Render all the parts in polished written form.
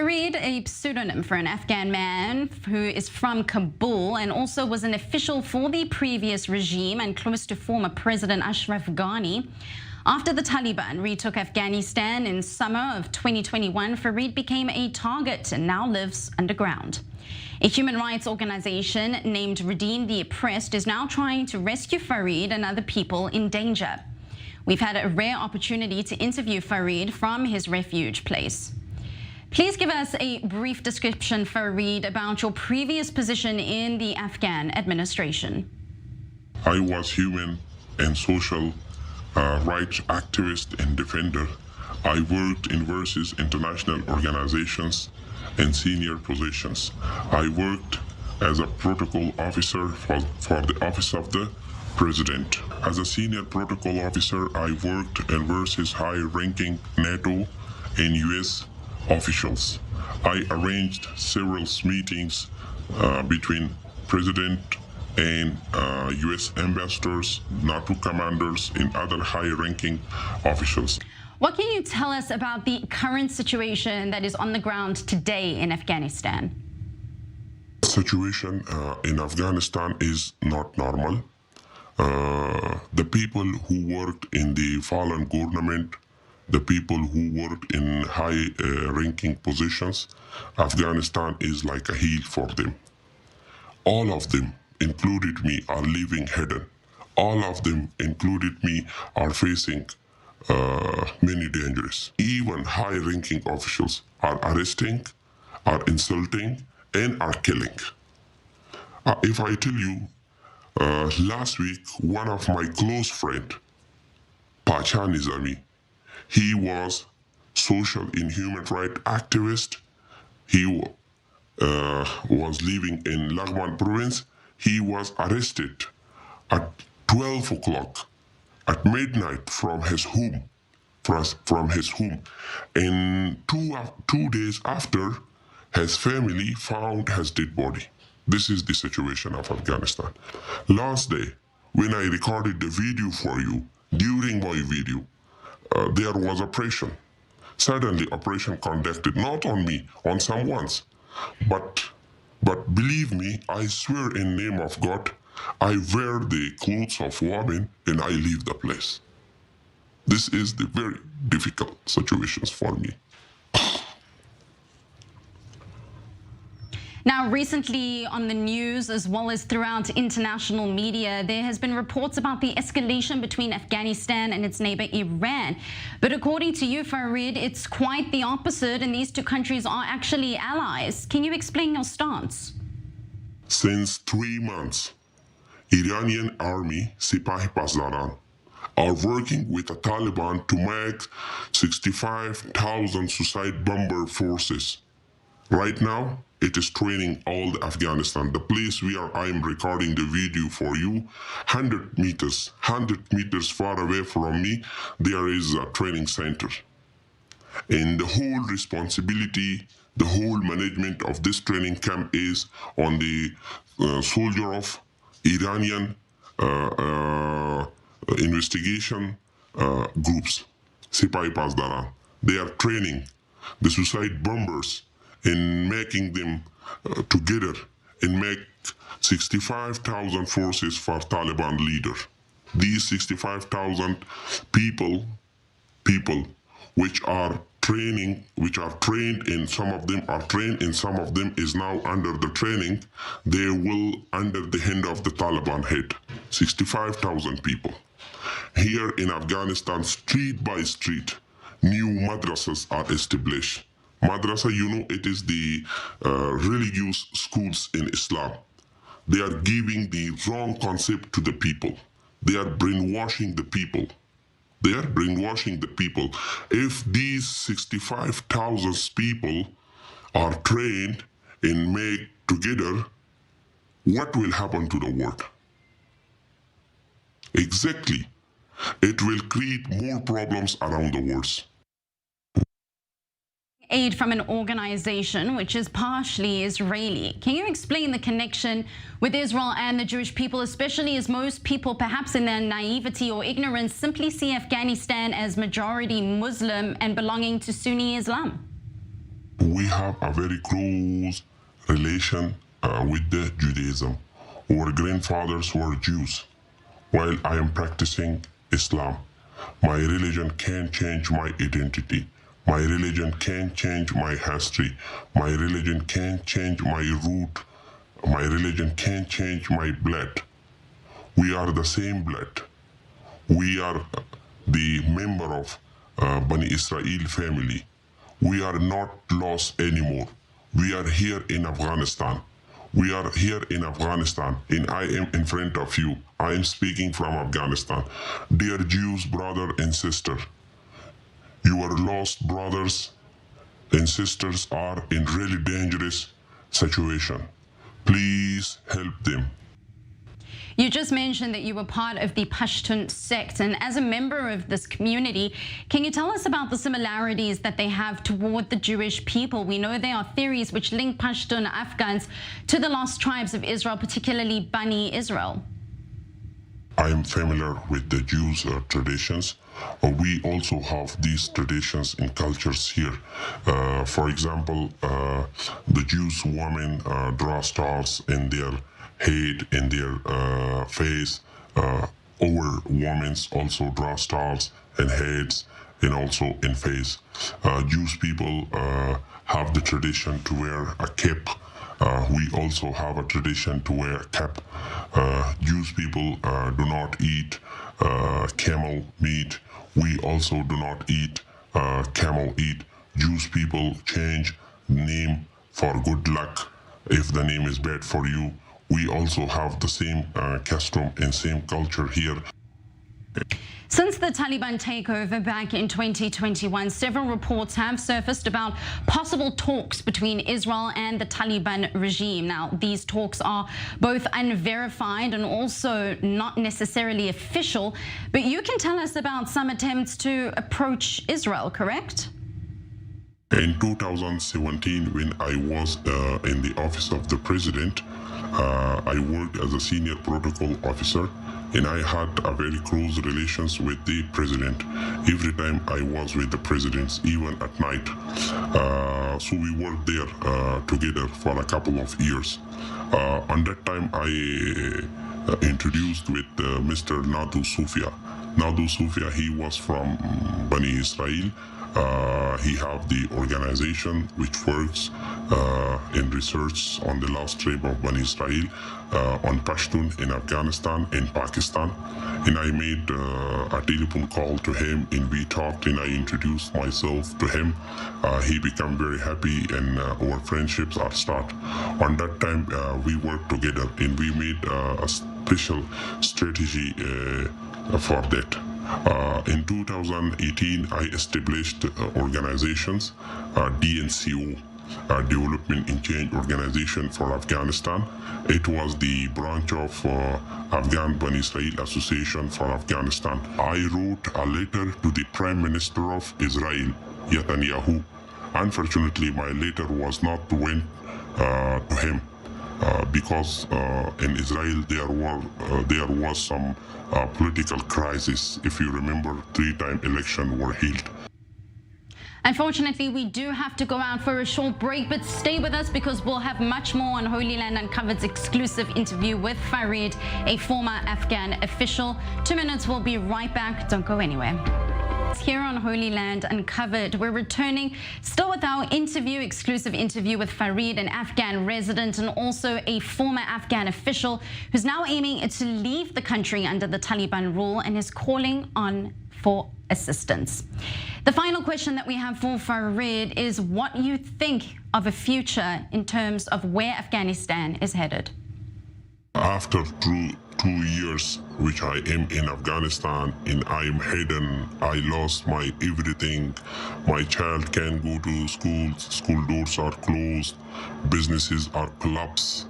Fareed, a pseudonym for an Afghan man who is from Kabul and also was an official for the previous regime and close to former President Ashraf Ghani. After the Taliban retook Afghanistan in summer of 2021, Fareed became a target and now lives underground. A human rights organization named Redeem the Oppressed is now trying to rescue Fareed and other people in danger. We've had a rare opportunity to interview Fareed from his refuge place. Please give us a brief description, Fareed, about your previous position in the Afghan administration. I was human and social rights activist and defender. I worked in various international organizations and senior positions. I worked as a protocol officer for the Office of the President. As a senior protocol officer, I worked in various high-ranking NATO and US officials. I arranged several meetings between President and US ambassadors, NATO commanders, and other high-ranking officials. What can you tell us about the current situation that is on the ground today in Afghanistan? The situation in Afghanistan is not normal. The people who worked in the fallen government, the people who worked in high-ranking positions, Afghanistan is like a hell for them. All of them, included me, are living hidden. All of them, included me, are facing many dangers. Even high-ranking officials are arresting, are insulting, and are killing. If I tell you, last week, one of my close friends, Pacha Nizami, he was social and human rights activist. He was living in Laghman province. He was arrested at 12 o'clock at midnight from his home. And two days after, his family found his dead body. This is the situation of Afghanistan. Last day, when I recorded the video for you, during my video, there was operation. Suddenly, operation conducted, not on me, on someone's. But believe me, I swear in name of God, I wear the clothes of women and I leave the place. This is the very difficult situations for me. Now, recently on the news, as well as throughout international media, there has been reports about the escalation between Afghanistan and its neighbor Iran. But according to you, Fareed, it's quite the opposite, and these two countries are actually allies. Can you explain your stance? Since 3 months, Iranian army, Sipahi Pasdaran, are working with the Taliban to make 65,000 suicide bomber forces. Right now, it is training all the Afghanistan. The place where I am recording the video for you, 100 meters far away from me, there is a training center. And the whole responsibility, the whole management of this training camp is on the soldier of Iranian investigation groups, Sipahi Pasdaran. They are training the suicide bombers in making them together and make 65,000 forces for Taliban leader. These 65,000 people which are trained, and some of them are trained and some of them is now under the training, they will under the hand of the Taliban head. 65,000 people. Here in Afghanistan, street by street, new madrasas are established. Madrasa, you know, it is the religious schools in Islam. They are giving the wrong concept to the people. They are brainwashing the people. If these 65,000 people are trained and made together, what will happen to the world? Exactly. It will create more problems around the world. Aid from an organization which is partially Israeli. Can you explain the connection with Israel and the Jewish people, especially as most people, perhaps in their naivety or ignorance, simply see Afghanistan as majority Muslim and belonging to Sunni Islam? we have a very close relation with the Judaism. Our grandfathers were Jews, while I am practicing Islam. My religion can't change my identity. My religion can't change my history. My religion can't change my root. My religion can't change my blood. We are the same blood. We are the member of Bani Israel family. We are not lost anymore. We are here in Afghanistan. We are here in Afghanistan, and I am in front of you. I am speaking from Afghanistan. Dear Jews, brother and sister, your lost brothers and sisters are in really dangerous situation. Please help them. You just mentioned that you were part of the Pashtun sect, and as a member of this community, can you tell us about the similarities that they have toward the Jewish people? We know there are theories which link Pashtun Afghans to the lost tribes of Israel, particularly Bani Israel. I am familiar with the Jews' traditions. We also have these traditions and cultures here. For example, the Jewish women draw stars in their head, in their face. Our women also draw stars in heads and also in face. Jewish people have the tradition to wear a cap. We also have a tradition to wear a cap. Jewish people do not eat camel meat. We also do not eat camel meat. Jewish people change name for good luck if the name is bad for you. We also have the same custom and same culture here. Since the Taliban takeover back in 2021, several reports have surfaced about possible talks between Israel and the Taliban regime. Now, these talks are both unverified and also not necessarily official, but you can tell us about some attempts to approach Israel, correct? In 2017, when I was in the office of the president, I worked as a senior protocol officer, and I had a very close relations with the president. Every time I was with the presidents, even at night. So we worked there together for a couple of years. On that time, I introduced with Mr. Nadu Sufia. Nadu Sufia, he was from Bani Israel. He have the organization which works in research on the lost tribe of Bani Israel, on Pashtun in Afghanistan and Pakistan. And I made a telephone call to him, and we talked, and I introduced myself to him. He became very happy, and our friendships are start. On that time, we worked together, and we made a special strategy for that. In 2018, I established organizations, DNCO, Development and Change Organization for Afghanistan. It was the branch of Afghan Bani Israel Association for Afghanistan. I wrote a letter to the Prime Minister of Israel, Netanyahu. Unfortunately, my letter was not went to him. Because in Israel there was some political crisis. If you remember, 3-time elections were held. Unfortunately, we do have to go out for a short break, but stay with us because we'll have much more on Holy Land Uncovered's exclusive interview with Farid, a former Afghan official. 2 minutes, we'll be right back. Don't go anywhere. Here on Holy Land Uncovered, we're returning still with our exclusive interview with Farid, an Afghan resident and also a former Afghan official who's now aiming to leave the country under the Taliban rule and is calling on for assistance. The final question that we have for Farid is what you think of a future in terms of where Afghanistan is headed. After two years which I am in Afghanistan and I am hidden, I lost my everything. My child can't go to school, school doors are closed, businesses are collapsed.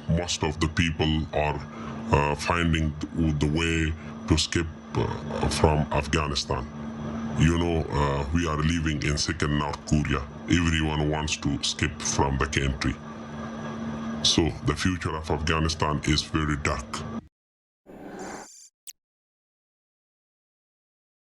Most of the people are finding the way to escape from Afghanistan. You know, we are living in second North Korea. Everyone wants to escape from the country. So the future of Afghanistan is very dark.